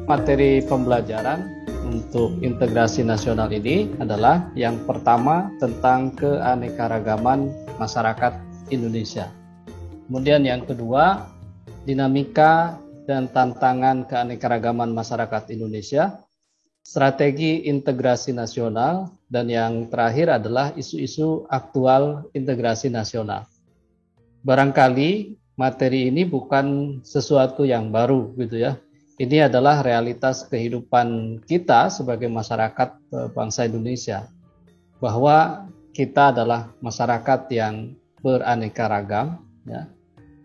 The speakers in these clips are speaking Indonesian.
Materi pembelajaran untuk integrasi nasional ini adalah yang pertama tentang keanekaragaman masyarakat Indonesia. Kemudian yang kedua, dinamika dan tantangan keanekaragaman masyarakat Indonesia, strategi integrasi nasional, dan yang terakhir adalah isu-isu aktual integrasi nasional. Barangkali materi ini bukan sesuatu yang baru gitu ya. Ini adalah realitas kehidupan kita sebagai masyarakat bangsa Indonesia, bahwa kita adalah masyarakat yang beraneka ragam. Ya.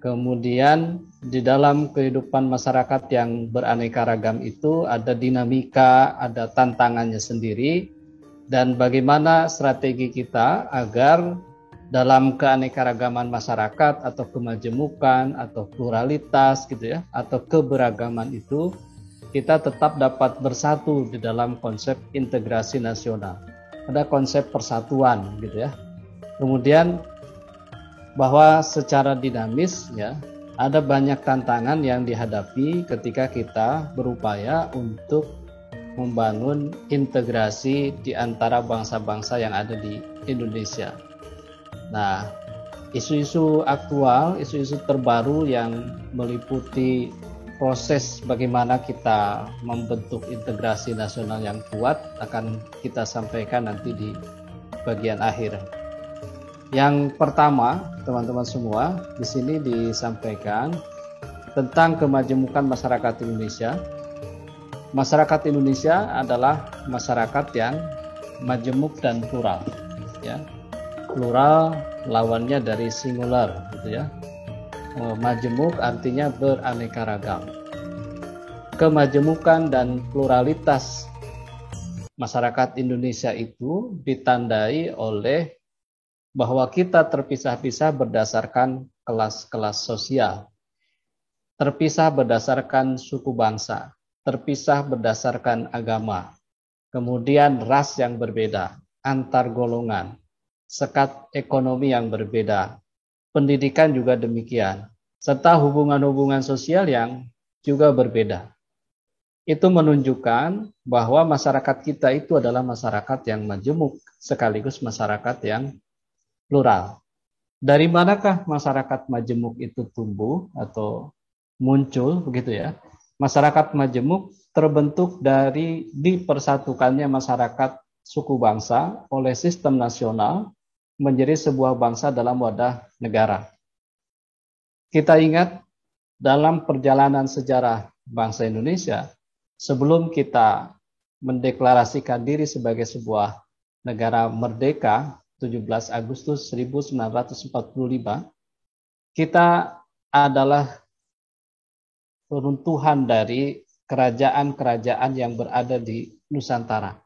Kemudian di dalam kehidupan masyarakat yang beraneka ragam itu ada dinamika, ada tantangannya sendiri, dan bagaimana strategi kita agar dalam keanekaragaman masyarakat atau kemajemukan atau pluralitas gitu ya, atau keberagaman itu kita tetap dapat bersatu di dalam konsep integrasi nasional. Ada konsep persatuan gitu ya. Kemudian bahwa secara dinamis ya, ada banyak tantangan yang dihadapi ketika kita berupaya untuk membangun integrasi di antara bangsa-bangsa yang ada di Indonesia. Nah, isu-isu aktual, isu-isu terbaru yang meliputi proses bagaimana kita membentuk integrasi nasional yang kuat akan kita sampaikan nanti di bagian akhir. Yang pertama, teman-teman semua, di sini disampaikan tentang kemajemukan masyarakat Indonesia. Masyarakat Indonesia adalah masyarakat yang majemuk dan plural, ya. Plural lawannya dari singular gitu ya. Majemuk artinya beraneka ragam. Kemajemukan dan pluralitas masyarakat Indonesia itu ditandai oleh bahwa kita terpisah-pisah berdasarkan kelas-kelas sosial, terpisah berdasarkan suku bangsa, terpisah berdasarkan agama, kemudian ras yang berbeda, antar golongan, sekat ekonomi yang berbeda, pendidikan juga demikian, serta hubungan-hubungan sosial yang juga berbeda. Itu menunjukkan bahwa masyarakat kita itu adalah masyarakat yang majemuk sekaligus masyarakat yang plural. Dari manakah masyarakat majemuk itu tumbuh atau muncul begitu ya? Masyarakat majemuk terbentuk dari dipersatukannya masyarakat suku bangsa oleh sistem nasional menjadi sebuah bangsa dalam wadah negara. Kita ingat dalam perjalanan sejarah bangsa Indonesia, sebelum kita mendeklarasikan diri sebagai sebuah negara merdeka 17 Agustus 1945, kita adalah runtuhan dari kerajaan-kerajaan yang berada di Nusantara.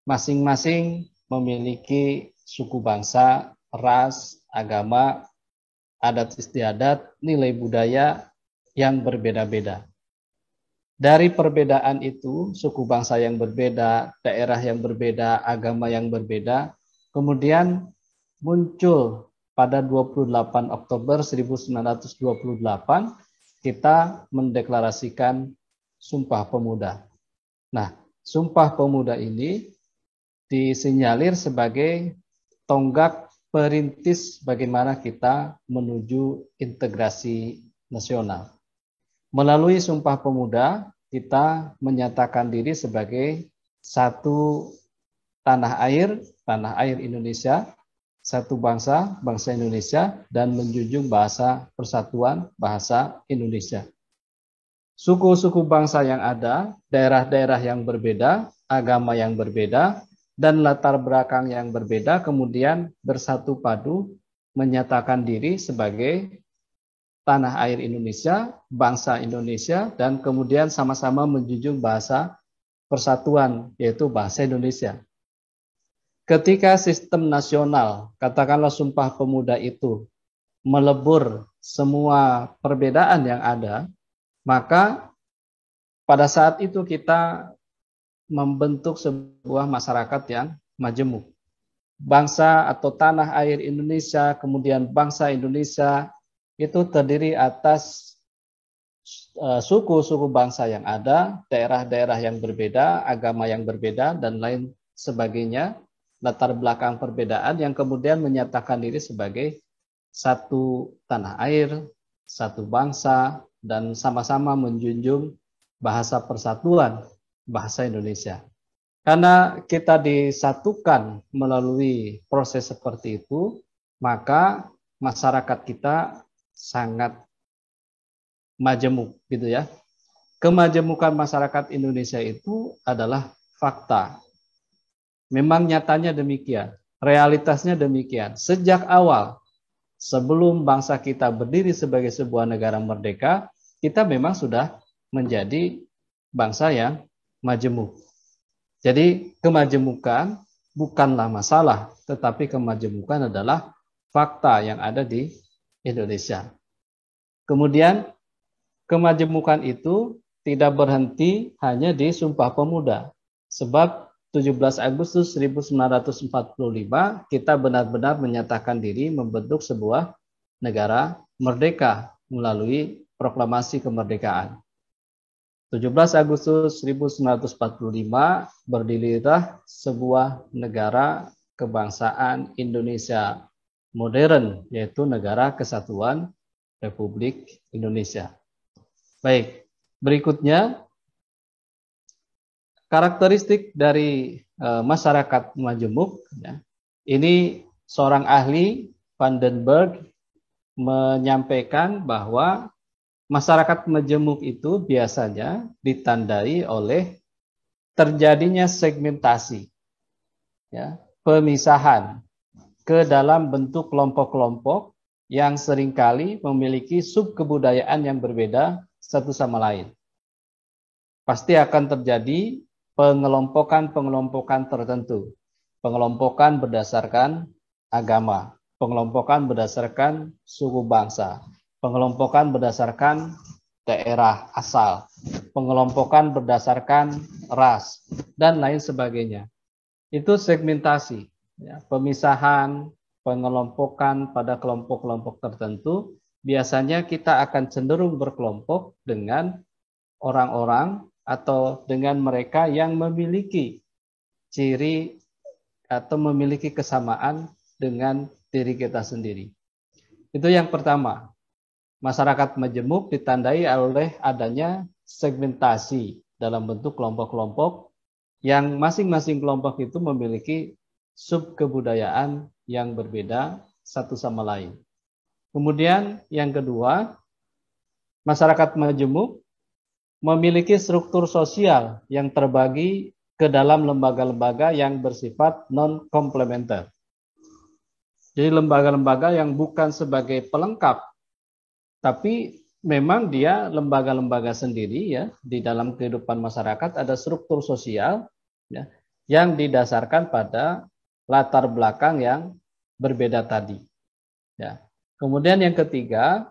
Masing-masing memiliki suku bangsa, ras, agama, adat istiadat, nilai budaya yang berbeda-beda. Dari perbedaan itu, suku bangsa yang berbeda, daerah yang berbeda, agama yang berbeda, kemudian muncul pada 28 Oktober 1928, kita mendeklarasikan Sumpah Pemuda. Nah, Sumpah Pemuda ini disinyalir sebagai tonggak perintis bagaimana kita menuju integrasi nasional. Melalui Sumpah Pemuda, kita menyatakan diri sebagai satu tanah air Indonesia, satu bangsa, bangsa Indonesia, dan menjunjung bahasa persatuan, bahasa Indonesia. Suku-suku bangsa yang ada, daerah-daerah yang berbeda, agama yang berbeda, dan latar belakang yang berbeda kemudian bersatu padu menyatakan diri sebagai tanah air Indonesia, bangsa Indonesia, dan kemudian sama-sama menjunjung bahasa persatuan, yaitu bahasa Indonesia. Ketika sistem nasional, katakanlah Sumpah Pemuda itu melebur semua perbedaan yang ada, maka pada saat itu kita membentuk sebuah masyarakat yang majemuk. Bangsa atau tanah air Indonesia, kemudian bangsa Indonesia itu terdiri atas suku-suku bangsa yang ada, daerah-daerah yang berbeda, agama yang berbeda, dan lain sebagainya, latar belakang perbedaan yang kemudian menyatakan diri sebagai satu tanah air, satu bangsa, dan sama-sama menjunjung bahasa persatuan, bahasa Indonesia. Karena kita disatukan melalui proses seperti itu, maka masyarakat kita sangat majemuk gitu ya. Kemajemukan masyarakat Indonesia itu adalah fakta. Memang nyatanya demikian, realitasnya demikian. Sejak awal, sebelum bangsa kita berdiri sebagai sebuah negara merdeka, kita memang sudah menjadi bangsa yang majemuk. Jadi kemajemukan bukanlah masalah, tetapi kemajemukan adalah fakta yang ada di Indonesia. Kemudian kemajemukan itu tidak berhenti hanya di Sumpah Pemuda. Sebab 17 Agustus 1945 kita benar-benar menyatakan diri membentuk sebuah negara merdeka melalui proklamasi kemerdekaan. 17 Agustus 1945 berdirilah sebuah negara kebangsaan Indonesia modern, yaitu Negara Kesatuan Republik Indonesia. Baik, berikutnya karakteristik dari masyarakat majemuk. Ya. Ini seorang ahli Vandenberg menyampaikan bahwa masyarakat majemuk itu biasanya ditandai oleh terjadinya segmentasi, ya, pemisahan ke dalam bentuk kelompok-kelompok yang seringkali memiliki subkebudayaan yang berbeda satu sama lain. Pasti akan terjadi pengelompokan tertentu. Pengelompokan berdasarkan agama, pengelompokan berdasarkan suku bangsa, pengelompokan berdasarkan daerah asal, pengelompokan berdasarkan ras, dan lain sebagainya. Itu segmentasi, ya, pemisahan, pengelompokan pada kelompok-kelompok tertentu. Biasanya kita akan cenderung berkelompok dengan orang-orang atau dengan mereka yang memiliki ciri atau memiliki kesamaan dengan diri kita sendiri. Itu yang pertama. Masyarakat majemuk ditandai oleh adanya segmentasi dalam bentuk kelompok-kelompok yang masing-masing kelompok itu memiliki subkebudayaan yang berbeda satu sama lain. Kemudian yang kedua, masyarakat majemuk memiliki struktur sosial yang terbagi ke dalam lembaga-lembaga yang bersifat non-komplementer. Jadi lembaga-lembaga yang bukan sebagai pelengkap, tapi memang dia lembaga-lembaga sendiri, ya. Di dalam kehidupan masyarakat ada struktur sosial, ya, yang didasarkan pada latar belakang yang berbeda tadi. Ya. Kemudian yang ketiga,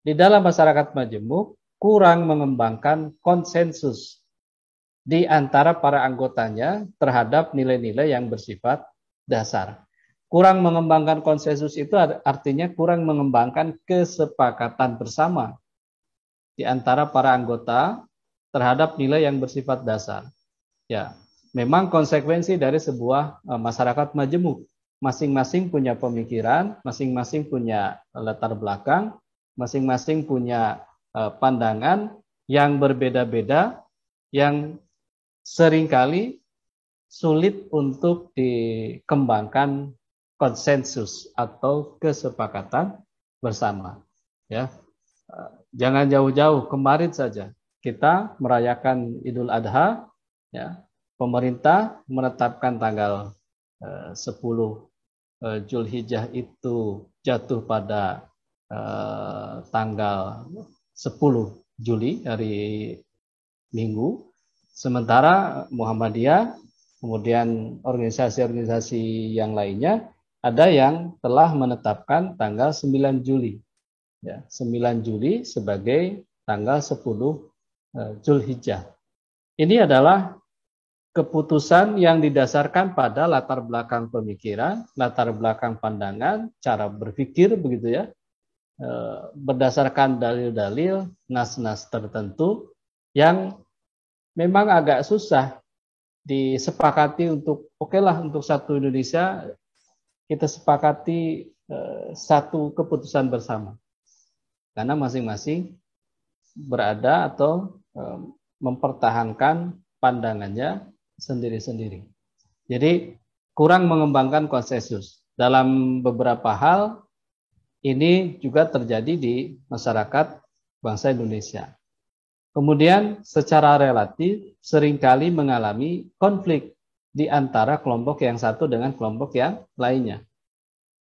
di dalam masyarakat majemuk kurang mengembangkan konsensus di antara para anggotanya terhadap nilai-nilai yang bersifat dasar. Kurang mengembangkan konsensus itu artinya kurang mengembangkan kesepakatan bersama di antara para anggota terhadap nilai yang bersifat dasar. Ya, memang konsekuensi dari sebuah masyarakat majemuk. Masing-masing punya pemikiran, masing-masing punya latar belakang, masing-masing punya pandangan yang berbeda-beda, yang seringkali sulit untuk dikembangkan konsensus atau kesepakatan bersama. Ya, jangan jauh-jauh, kemarin saja kita merayakan Idul Adha. Ya, pemerintah menetapkan tanggal 10 Zulhijjah itu jatuh pada tanggal 10 Juli, hari Minggu. Sementara Muhammadiyah, kemudian organisasi-organisasi yang lainnya, ada yang telah menetapkan tanggal 9 Juli. Ya, 9 Juli sebagai tanggal 10 Zulhijjah. Ini adalah keputusan yang didasarkan pada latar belakang pemikiran, latar belakang pandangan, cara berpikir, begitu ya, berdasarkan dalil-dalil, nas-nas tertentu yang memang agak susah disepakati untuk oke lah untuk satu Indonesia kita sepakati satu keputusan bersama karena masing-masing berada atau mempertahankan pandangannya sendiri-sendiri. Jadi kurang mengembangkan konsensus dalam beberapa hal. Ini juga terjadi di masyarakat bangsa Indonesia. Kemudian secara relatif seringkali mengalami konflik di antara kelompok yang satu dengan kelompok yang lainnya.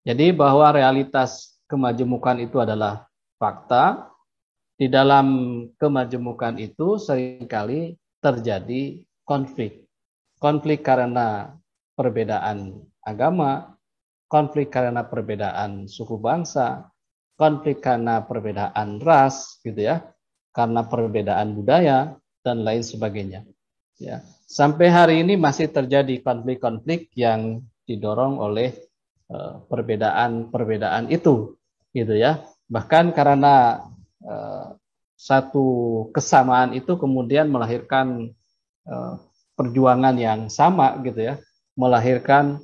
Jadi bahwa realitas kemajemukan itu adalah fakta, di dalam kemajemukan itu seringkali terjadi konflik. Konflik karena perbedaan agama, konflik karena perbedaan suku bangsa, konflik karena perbedaan ras, gitu ya, karena perbedaan budaya dan lain sebagainya. Ya, sampai hari ini masih terjadi konflik-konflik yang didorong oleh perbedaan-perbedaan itu, gitu ya. Bahkan karena satu kesamaan itu kemudian melahirkan perjuangan yang sama, gitu ya, melahirkan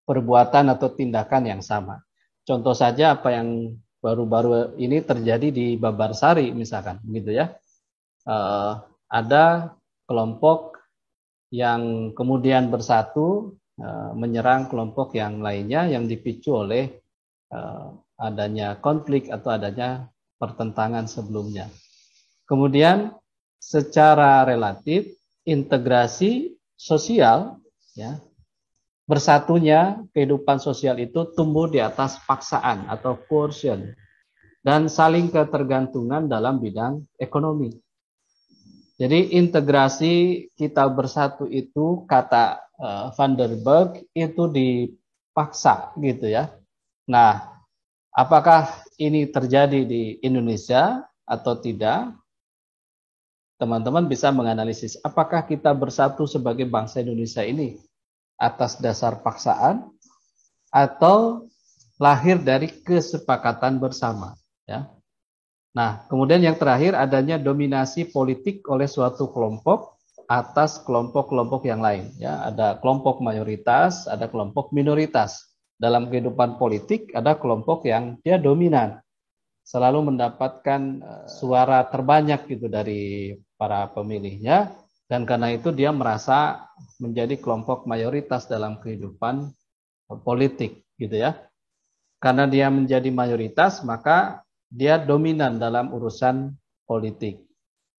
perbuatan atau tindakan yang sama. Contoh saja apa yang baru-baru ini terjadi di Babarsari misalkan, gitu ya. Ada kelompok yang kemudian bersatu menyerang kelompok yang lainnya yang dipicu oleh adanya konflik atau adanya pertentangan sebelumnya. Kemudian secara relatif integrasi sosial, ya, bersatunya kehidupan sosial itu tumbuh di atas paksaan atau coercion dan saling ketergantungan dalam bidang ekonomi. Jadi integrasi kita bersatu itu kata Van der Berg itu dipaksa gitu ya. Nah, apakah ini terjadi di Indonesia atau tidak? Teman-teman bisa menganalisis apakah kita bersatu sebagai bangsa Indonesia ini atas dasar paksaan atau lahir dari kesepakatan bersama, ya. Nah, kemudian yang terakhir adanya dominasi politik oleh suatu kelompok atas kelompok-kelompok yang lain, ya. Ada kelompok mayoritas, ada kelompok minoritas. Dalam kehidupan politik ada kelompok yang dia dominan, selalu mendapatkan suara terbanyak gitu dari para pemilihnya. Dan karena itu dia merasa menjadi kelompok mayoritas dalam kehidupan politik, gitu ya. Karena dia menjadi mayoritas, maka dia dominan dalam urusan politik.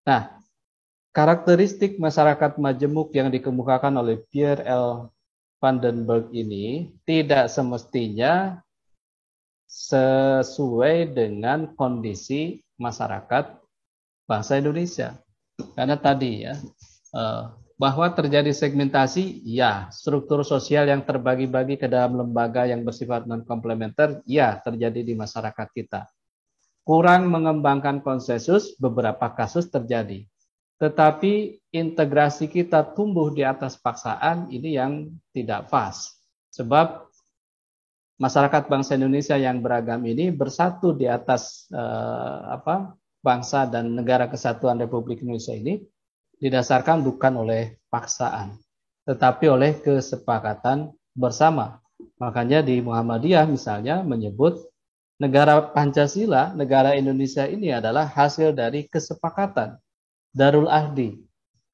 Nah, karakteristik masyarakat majemuk yang dikemukakan oleh Pierre L. Van den Berg ini tidak semestinya sesuai dengan kondisi masyarakat bangsa Indonesia. Karena tadi ya, bahwa terjadi segmentasi, ya, struktur sosial yang terbagi-bagi ke dalam lembaga yang bersifat non-komplementer, ya, terjadi di masyarakat kita. Kurang mengembangkan konsensus, beberapa kasus terjadi. Tetapi integrasi kita tumbuh di atas paksaan, ini yang tidak pas. Sebab masyarakat bangsa Indonesia yang beragam ini bersatu di atas bangsa dan negara kesatuan Republik Indonesia ini didasarkan bukan oleh paksaan, tetapi oleh kesepakatan bersama. Makanya di Muhammadiyah misalnya menyebut negara Pancasila, negara Indonesia ini adalah hasil dari kesepakatan, Darul Ahdi.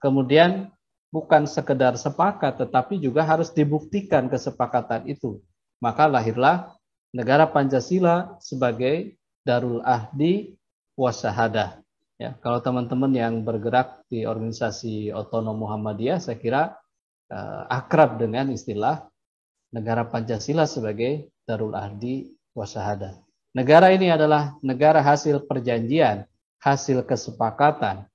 Kemudian bukan sekedar sepakat, tetapi juga harus dibuktikan kesepakatan itu. Maka lahirlah negara Pancasila sebagai Darul Ahdi wasyahadah. Ya, kalau teman-teman yang bergerak di organisasi otonom Muhammadiyah, saya kira akrab dengan istilah negara Pancasila sebagai Darul Ahdi wasyahadah. Negara ini adalah negara hasil perjanjian, hasil kesepakatan,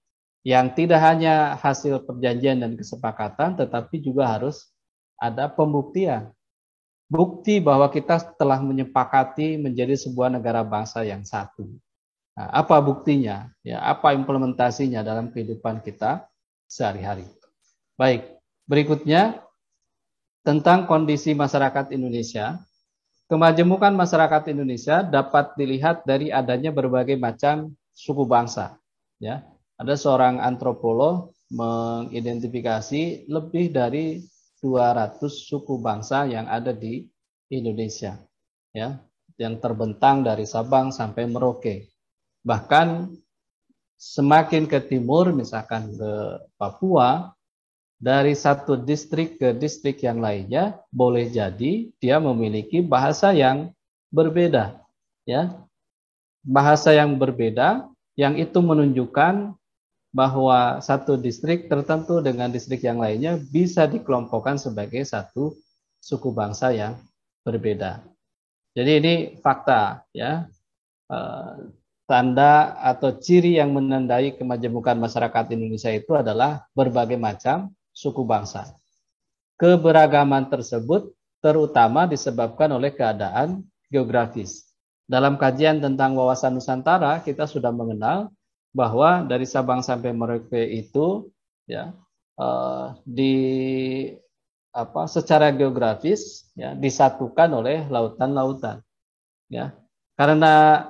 yang tidak hanya hasil perjanjian dan kesepakatan, tetapi juga harus ada pembuktian. Bukti bahwa kita telah menyepakati menjadi sebuah negara bangsa yang satu. Nah, apa buktinya? Ya, apa implementasinya dalam kehidupan kita sehari-hari? Baik, berikutnya tentang kondisi masyarakat Indonesia. Kemajemukan masyarakat Indonesia dapat dilihat dari adanya berbagai macam suku bangsa. Ya, ada seorang antropolog mengidentifikasi lebih dari 200 suku bangsa yang ada di Indonesia, ya, yang terbentang dari Sabang sampai Merauke. Bahkan semakin ke timur, misalkan ke Papua, dari satu distrik ke distrik yang lainnya boleh jadi dia memiliki bahasa yang berbeda, ya, bahasa yang berbeda yang itu menunjukkan bahwa satu distrik tertentu dengan distrik yang lainnya bisa dikelompokkan sebagai satu suku bangsa yang berbeda. Jadi ini fakta, ya. Tanda atau ciri yang menandai kemajemukan masyarakat Indonesia itu adalah berbagai macam suku bangsa. Keberagaman tersebut terutama disebabkan oleh keadaan geografis. Dalam kajian tentang wawasan Nusantara, kita sudah mengenal bahwa dari Sabang sampai Merauke itu, ya, di secara geografis, ya, disatukan oleh lautan-lautan, ya. Karena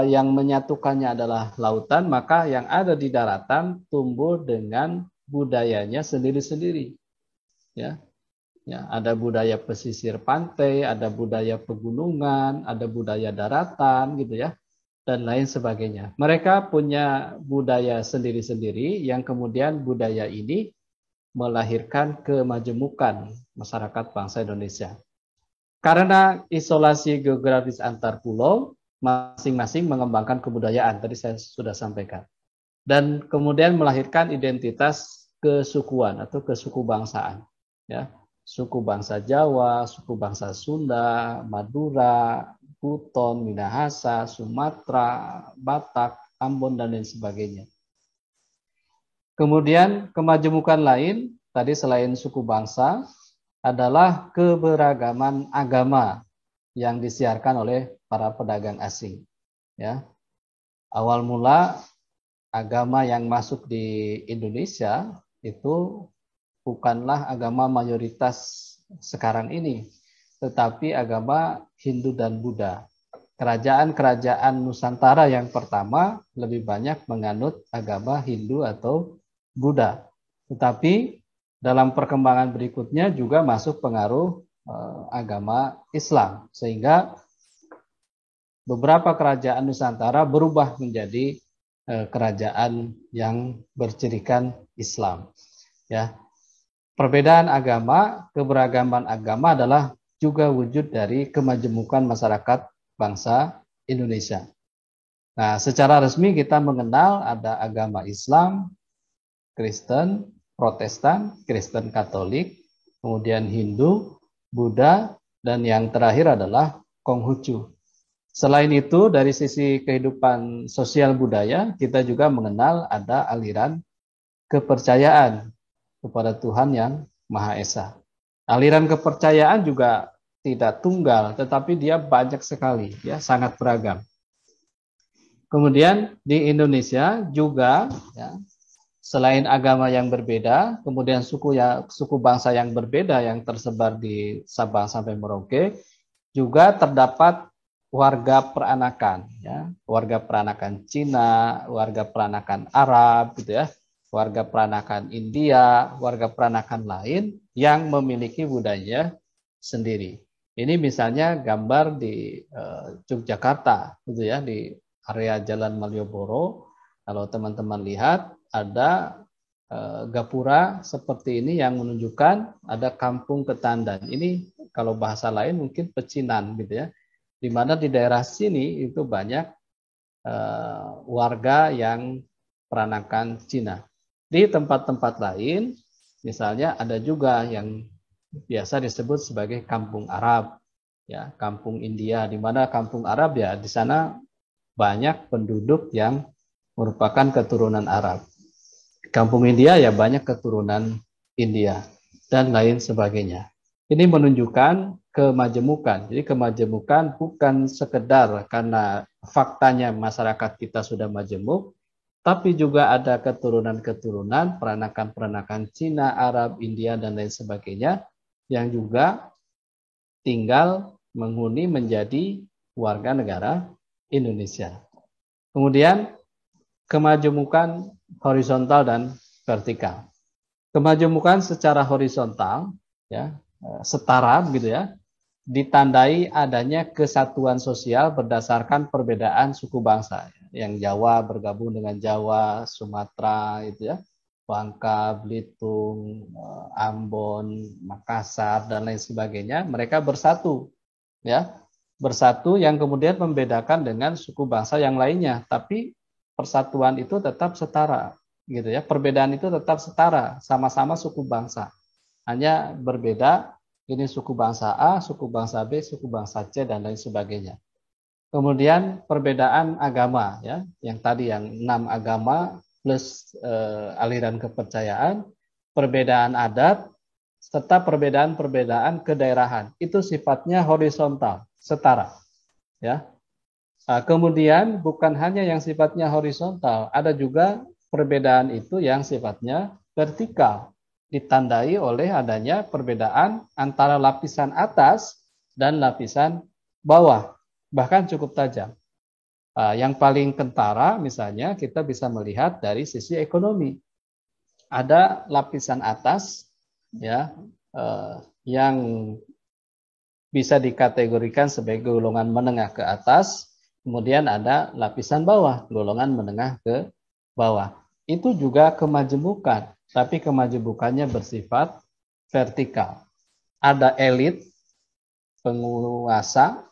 yang menyatukannya adalah lautan, maka yang ada di daratan tumbuh dengan budayanya sendiri-sendiri, ya. Ya, ada budaya pesisir pantai, ada budaya pegunungan, ada budaya daratan, gitu ya, dan lain sebagainya. Mereka punya budaya sendiri-sendiri yang kemudian budaya ini melahirkan kemajemukan masyarakat bangsa Indonesia. Karena isolasi geografis antar pulau, masing-masing mengembangkan kebudayaan, tadi saya sudah sampaikan. Dan kemudian melahirkan identitas kesukuan atau kesukubangsaan, ya. Suku bangsa Jawa, suku bangsa Sunda, Madura, Buton, Minahasa, Sumatera, Batak, Ambon, dan lain sebagainya. Kemudian kemajemukan lain, tadi selain suku bangsa, adalah keberagaman agama yang disiarkan oleh para pedagang asing. Ya. Awal mula agama yang masuk di Indonesia itu bukanlah agama mayoritas sekarang ini, tetapi agama Hindu dan Buddha. Kerajaan-kerajaan Nusantara yang pertama lebih banyak menganut agama Hindu atau Buddha. Tetapi dalam perkembangan berikutnya juga masuk pengaruh agama Islam, sehingga beberapa kerajaan Nusantara berubah menjadi kerajaan yang bercirikan Islam. Ya. Perbedaan agama, keberagaman agama adalah juga wujud dari kemajemukan masyarakat bangsa Indonesia. Nah, secara resmi kita mengenal ada agama Islam, Kristen, Protestan, Kristen Katolik, kemudian Hindu, Buddha, dan yang terakhir adalah Konghucu. Selain itu, dari sisi kehidupan sosial budaya, kita juga mengenal ada aliran kepercayaan kepada Tuhan yang Maha Esa. Aliran kepercayaan juga tidak tunggal, tetapi dia banyak sekali, ya, sangat beragam. Kemudian di Indonesia juga, ya, selain agama yang berbeda, kemudian suku bangsa yang berbeda yang tersebar di Sabang sampai Merauke, juga terdapat warga peranakan, ya, warga peranakan Cina, warga peranakan Arab, gitu ya, warga peranakan India, warga peranakan lain yang memiliki budaya sendiri. Ini misalnya gambar di Yogyakarta, gitu ya, di area Jalan Malioboro. Kalau teman-teman lihat, ada gapura seperti ini yang menunjukkan ada kampung Ketandan. Ini kalau bahasa lain mungkin pecinan, gitu ya. Di mana di daerah sini itu banyak warga yang peranakan Cina. Di tempat-tempat lain, misalnya ada juga yang biasa disebut sebagai kampung Arab, ya, kampung India, di mana kampung Arab, ya, di sana banyak penduduk yang merupakan keturunan Arab. Kampung India, ya, banyak keturunan India dan lain sebagainya. Ini menunjukkan kemajemukan. Jadi kemajemukan bukan sekedar karena faktanya masyarakat kita sudah majemuk, tapi juga ada keturunan-keturunan, peranakan-peranakan Cina, Arab, India, dan lain sebagainya yang juga tinggal menghuni menjadi warga negara Indonesia. Kemudian kemajemukan horizontal dan vertikal. Kemajemukan secara horizontal, ya, setara begitu ya, ditandai adanya kesatuan sosial berdasarkan perbedaan suku bangsa. Yang Jawa bergabung dengan Jawa, Sumatera itu ya, Bangka, Belitung, Ambon, Makassar dan lain sebagainya, mereka bersatu ya. Bersatu yang kemudian membedakan dengan suku bangsa yang lainnya, tapi persatuan itu tetap setara gitu ya. Perbedaan itu tetap setara, sama-sama suku bangsa. Hanya berbeda, ini suku bangsa A, suku bangsa B, suku bangsa C dan lain sebagainya. Kemudian perbedaan agama ya, yang tadi yang 6 agama plus aliran kepercayaan, perbedaan adat serta perbedaan-perbedaan kedaerahan. Itu sifatnya horizontal, setara ya. Kemudian bukan hanya yang sifatnya horizontal, ada juga perbedaan itu yang sifatnya vertikal, ditandai oleh adanya perbedaan antara lapisan atas dan lapisan bawah, bahkan cukup tajam. Yang paling kentara misalnya kita bisa melihat dari sisi ekonomi. Ada lapisan atas ya yang bisa dikategorikan sebagai golongan menengah ke atas. Kemudian ada lapisan bawah, golongan menengah ke bawah. Itu juga kemajemukan, tapi kemajemukannya bersifat vertikal. Ada elit, penguasa,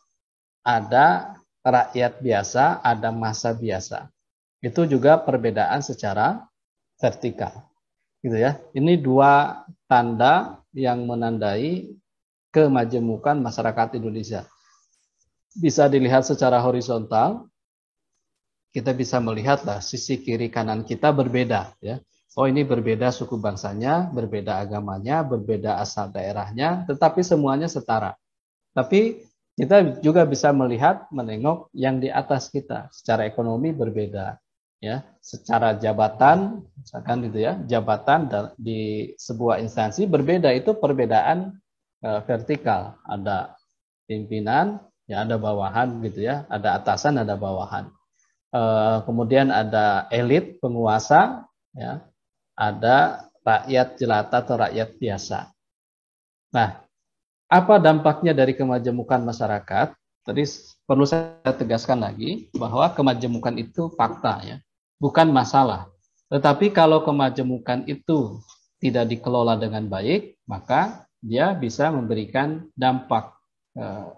ada rakyat biasa, ada massa biasa. Itu juga perbedaan secara vertikal. Gitu ya. Ini dua tanda yang menandai kemajemukan masyarakat Indonesia. Bisa dilihat secara horizontal, kita bisa melihatlah sisi kiri kanan kita berbeda ya. Oh, ini berbeda suku bangsanya, berbeda agamanya, berbeda asal daerahnya, tetapi semuanya setara. Tapi kita juga bisa melihat, menengok yang di atas kita. Secara ekonomi berbeda ya. Secara jabatan, misalkan gitu ya, jabatan di sebuah instansi berbeda, itu perbedaan vertikal. Ada pimpinan, ya ada bawahan gitu ya, ada atasan, ada bawahan. Kemudian ada elit penguasa, ya, ada rakyat jelata atau rakyat biasa. Nah, apa dampaknya dari kemajemukan masyarakat? Tadi perlu saya tegaskan lagi bahwa kemajemukan itu fakta ya, bukan masalah. Tetapi kalau kemajemukan itu tidak dikelola dengan baik, maka dia bisa memberikan dampak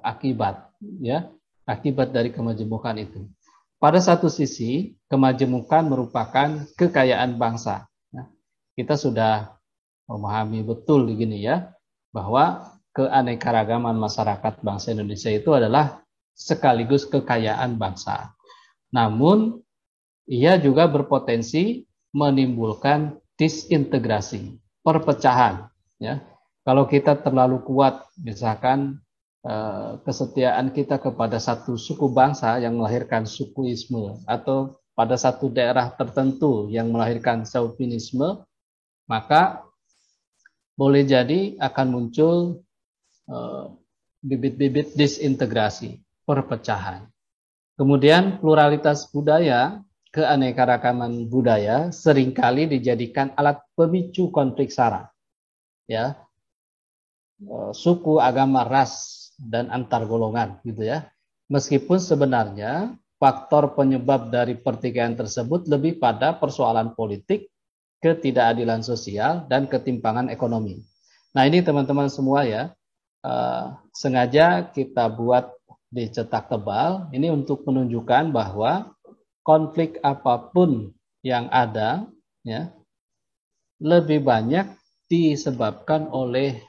akibat ya, akibat dari kemajemukan itu. Pada satu sisi, kemajemukan merupakan kekayaan bangsa. Nah, kita sudah memahami betul begini ya, bahwa keanekaragaman masyarakat bangsa Indonesia itu adalah sekaligus kekayaan bangsa. Namun, ia juga berpotensi menimbulkan disintegrasi, perpecahan. Ya. Kalau kita terlalu kuat, misalkan kesetiaan kita kepada satu suku bangsa yang melahirkan sukuisme, atau pada satu daerah tertentu yang melahirkan chauvinisme, maka boleh jadi akan muncul bibit-bibit disintegrasi, perpecahan. Kemudian pluralitas budaya, keanekaragaman budaya seringkali dijadikan alat pemicu konflik SARA. Ya, suku, agama, ras dan antar golongan gitu ya. Meskipun sebenarnya faktor penyebab dari pertikaian tersebut lebih pada persoalan politik, ketidakadilan sosial dan ketimpangan ekonomi. Nah, ini teman-teman semua ya, sengaja kita buat dicetak tebal ini untuk menunjukkan bahwa konflik apapun yang ada ya lebih banyak disebabkan oleh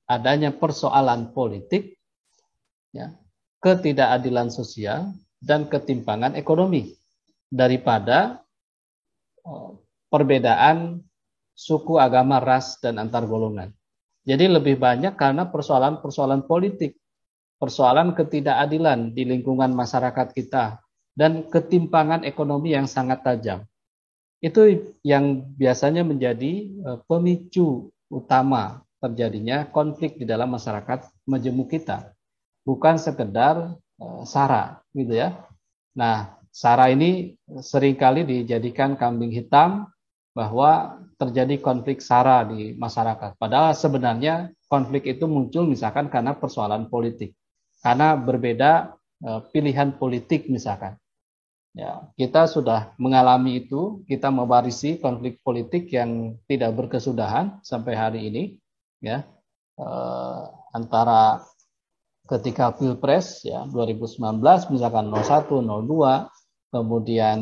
adanya persoalan politik ya, ketidakadilan sosial dan ketimpangan ekonomi daripada perbedaan suku, agama, ras dan antar golongan. Jadi lebih banyak karena persoalan-persoalan politik, persoalan ketidakadilan di lingkungan masyarakat kita, dan ketimpangan ekonomi yang sangat tajam. Itu yang biasanya menjadi pemicu utama terjadinya konflik di dalam masyarakat majemuk kita. bukan sekedar SARA gitu ya. Nah, SARA ini seringkali dijadikan kambing hitam bahwa terjadi konflik SARA di masyarakat. Padahal sebenarnya konflik itu muncul misalkan karena persoalan politik. Karena berbeda pilihan politik misalkan. Ya, kita sudah mengalami itu, kita mewarisi konflik politik yang tidak berkesudahan sampai hari ini, ya, antara ketika Pilpres ya 2019 misalkan 01, 02, kemudian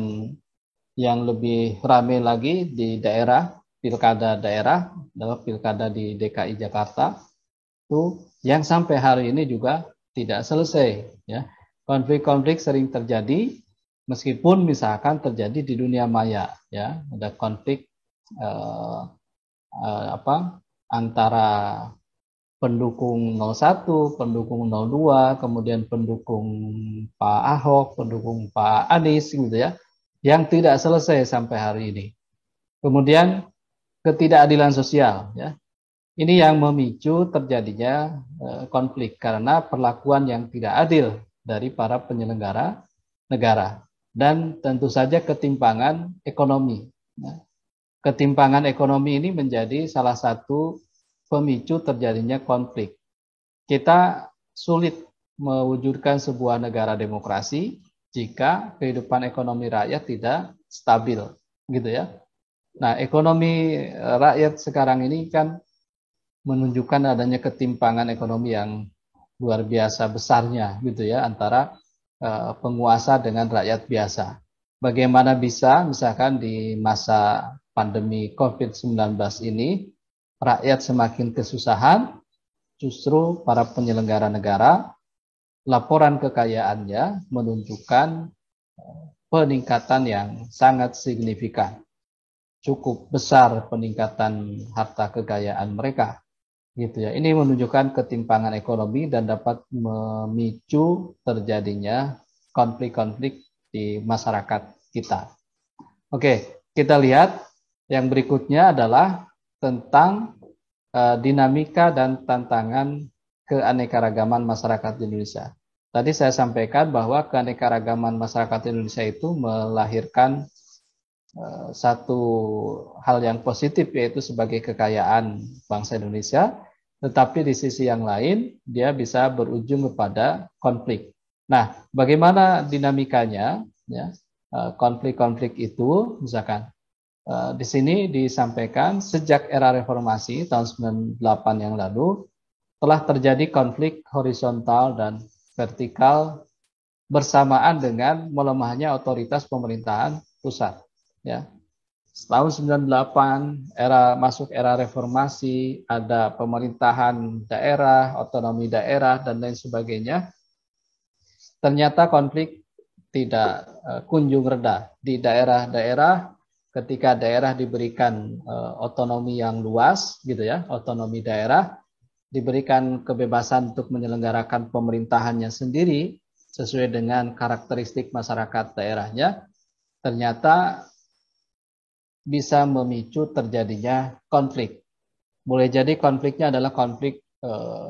yang lebih ramai lagi di daerah pilkada daerah, adalah pilkada di DKI Jakarta, itu yang sampai hari ini juga tidak selesai, ya. Konflik-konflik sering terjadi meskipun misalkan terjadi di dunia maya, ya, ada konflik antara pendukung 01, pendukung 02, kemudian pendukung Pak Ahok, pendukung Pak Anies gitu ya, yang tidak selesai sampai hari ini. Kemudian ketidakadilan sosial, ya. Ini yang memicu terjadinya konflik karena perlakuan yang tidak adil dari para penyelenggara negara. Dan tentu saja ketimpangan ekonomi. Ketimpangan ekonomi ini menjadi salah satu pemicu terjadinya konflik. Kita sulit mewujudkan sebuah negara demokrasi jika kehidupan ekonomi rakyat tidak stabil, gitu ya. Nah, ekonomi rakyat sekarang ini kan menunjukkan adanya ketimpangan ekonomi yang luar biasa besarnya, gitu ya, antara penguasa dengan rakyat biasa. Bagaimana bisa misalkan di masa pandemi COVID-19 ini rakyat semakin kesusahan, justru para penyelenggara negara laporan kekayaannya menunjukkan peningkatan yang sangat signifikan. Cukup besar peningkatan harta kekayaan mereka. Gitu ya. Ini menunjukkan ketimpangan ekonomi dan dapat memicu terjadinya konflik-konflik di masyarakat kita. Oke, kita lihat yang berikutnya adalah tentang dinamika dan tantangan keanekaragaman masyarakat Indonesia. Tadi saya sampaikan bahwa keanekaragaman masyarakat Indonesia itu melahirkan satu hal yang positif, yaitu sebagai kekayaan bangsa Indonesia, tetapi di sisi yang lain dia bisa berujung kepada konflik. Nah, bagaimana dinamikanya, ya, konflik-konflik itu misalkan di sini disampaikan sejak era reformasi tahun 98 yang lalu telah terjadi konflik horizontal dan vertikal bersamaan dengan melemahnya otoritas pemerintahan pusat. Ya, tahun 98 masuk era reformasi, ada pemerintahan daerah, otonomi daerah dan lain sebagainya. Ternyata konflik tidak kunjung reda di daerah-daerah. Ketika daerah diberikan otonomi yang luas, gitu ya, otonomi daerah, diberikan kebebasan untuk menyelenggarakan pemerintahannya sendiri sesuai dengan karakteristik masyarakat daerahnya, ternyata bisa memicu terjadinya konflik. Boleh jadi konfliknya adalah konflik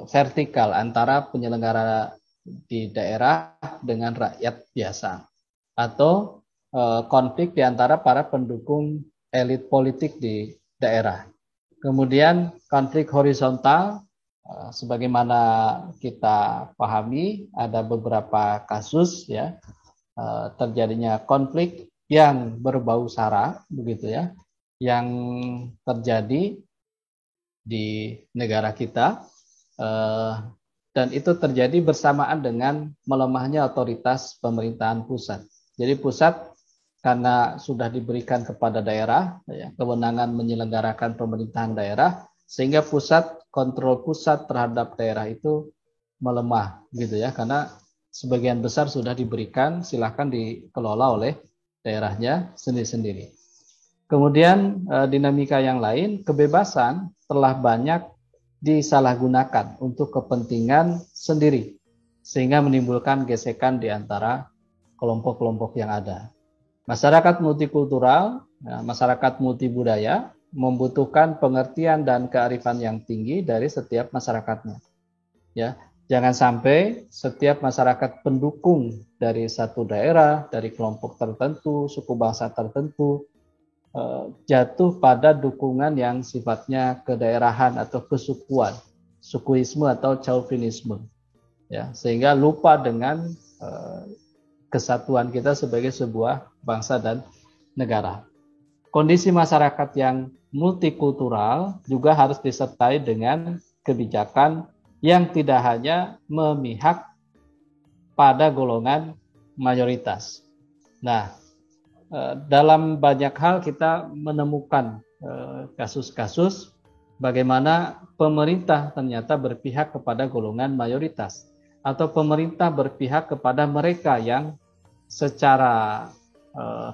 vertikal antara penyelenggara di daerah dengan rakyat biasa, atau konflik di antara para pendukung elit politik di daerah. Kemudian konflik horizontal, sebagaimana kita pahami ada beberapa kasus ya terjadinya konflik yang berbau SARA, begitu ya, yang terjadi di negara kita, dan itu terjadi bersamaan dengan melemahnya otoritas pemerintahan pusat. Jadi pusat karena sudah diberikan kepada daerah ya, kewenangan menyelenggarakan pemerintahan daerah, sehingga kontrol pusat terhadap daerah itu melemah, gitu ya, karena sebagian besar sudah diberikan, silahkan dikelola oleh daerahnya sendiri-sendiri. Kemudian dinamika yang lain, kebebasan telah banyak disalahgunakan untuk kepentingan sendiri, sehingga menimbulkan gesekan di antara kelompok-kelompok yang ada. Masyarakat multikultural, masyarakat multibudaya membutuhkan pengertian dan kearifan yang tinggi dari setiap masyarakatnya. Ya, Jangan sampai setiap masyarakat pendukung dari satu daerah, dari kelompok tertentu, suku bangsa tertentu, jatuh pada dukungan yang sifatnya kedaerahan atau kesukuan, sukuisme atau chauvinisme, ya, sehingga lupa dengan kesatuan kita sebagai sebuah bangsa dan negara. Kondisi masyarakat yang multikultural juga harus disertai dengan kebijakan yang tidak hanya memihak pada golongan mayoritas. Nah, dalam banyak hal kita menemukan kasus-kasus bagaimana pemerintah ternyata berpihak kepada golongan mayoritas, atau pemerintah berpihak kepada mereka yang secara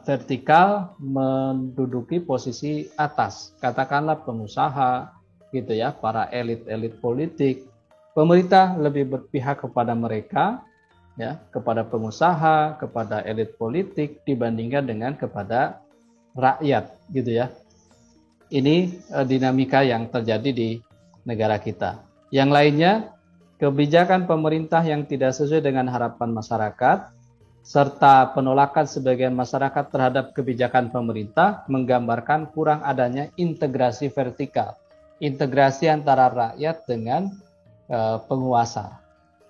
vertikal menduduki posisi atas, katakanlah pengusaha, gitu ya, para elit-elit politik. Pemerintah lebih berpihak kepada mereka, ya, kepada pengusaha, kepada elit politik dibandingkan dengan kepada rakyat, gitu ya. Ini dinamika yang terjadi di negara kita. Yang lainnya, kebijakan pemerintah yang tidak sesuai dengan harapan masyarakat serta penolakan sebagian masyarakat terhadap kebijakan pemerintah menggambarkan kurang adanya integrasi vertikal, integrasi antara rakyat dengan penguasa,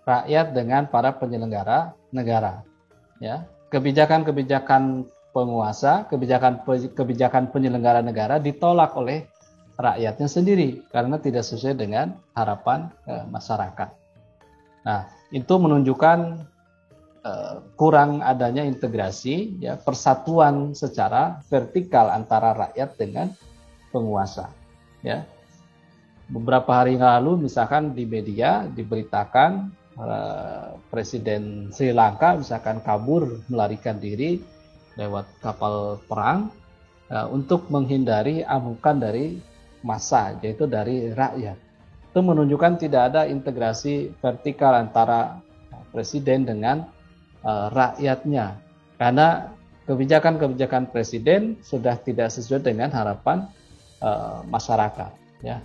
rakyat dengan para penyelenggara negara. Ya, kebijakan-kebijakan penguasa, kebijakan penyelenggara negara ditolak oleh rakyatnya sendiri karena tidak sesuai dengan harapan masyarakat. Nah, itu menunjukkan kurang adanya integrasi, ya, persatuan secara vertikal antara rakyat dengan penguasa. Ya, beberapa hari lalu misalkan di media diberitakan Presiden Sri Lanka misalkan kabur melarikan diri lewat kapal perang untuk menghindari amukan dari massa, yaitu dari rakyat. Itu menunjukkan tidak ada integrasi vertikal antara presiden dengan rakyatnya, karena kebijakan-kebijakan presiden sudah tidak sesuai dengan harapan masyarakat. Ya.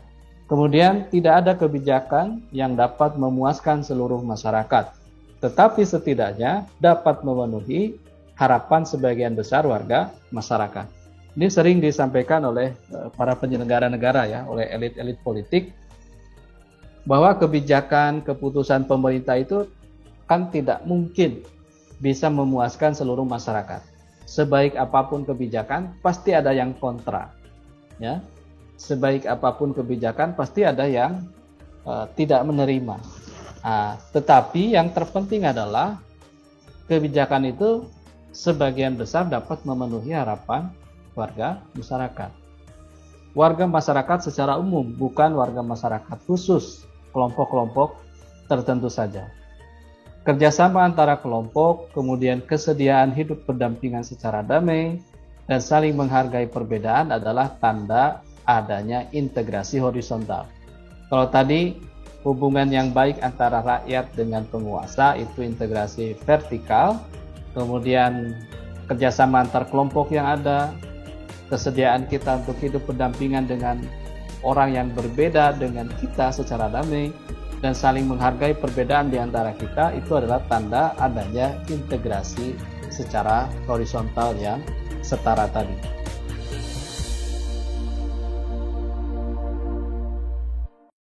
Kemudian tidak ada kebijakan yang dapat memuaskan seluruh masyarakat, tetapi setidaknya dapat memenuhi harapan sebagian besar warga masyarakat. Ini sering disampaikan oleh para penyelenggara negara, ya, oleh elit-elit politik, bahwa kebijakan keputusan pemerintah itu kan tidak mungkin bisa memuaskan seluruh masyarakat. Sebaik apapun kebijakan, pasti ada yang kontra. Ya. Sebaik apapun kebijakan, pasti ada yang tidak menerima. Nah, tetapi yang terpenting adalah kebijakan itu sebagian besar dapat memenuhi harapan warga masyarakat. Warga masyarakat secara umum, bukan warga masyarakat khusus, kelompok-kelompok tertentu saja. Kerjasama antara kelompok, kemudian kesediaan hidup berdampingan secara damai, dan saling menghargai perbedaan adalah tanda adanya integrasi horizontal. Kalau tadi hubungan yang baik antara rakyat dengan penguasa itu integrasi vertikal, kemudian kerjasama antar kelompok yang ada, kesediaan kita untuk hidup berdampingan dengan orang yang berbeda dengan kita secara damai, dan saling menghargai perbedaan di antara kita, itu adalah tanda adanya integrasi secara horizontal yang setara tadi.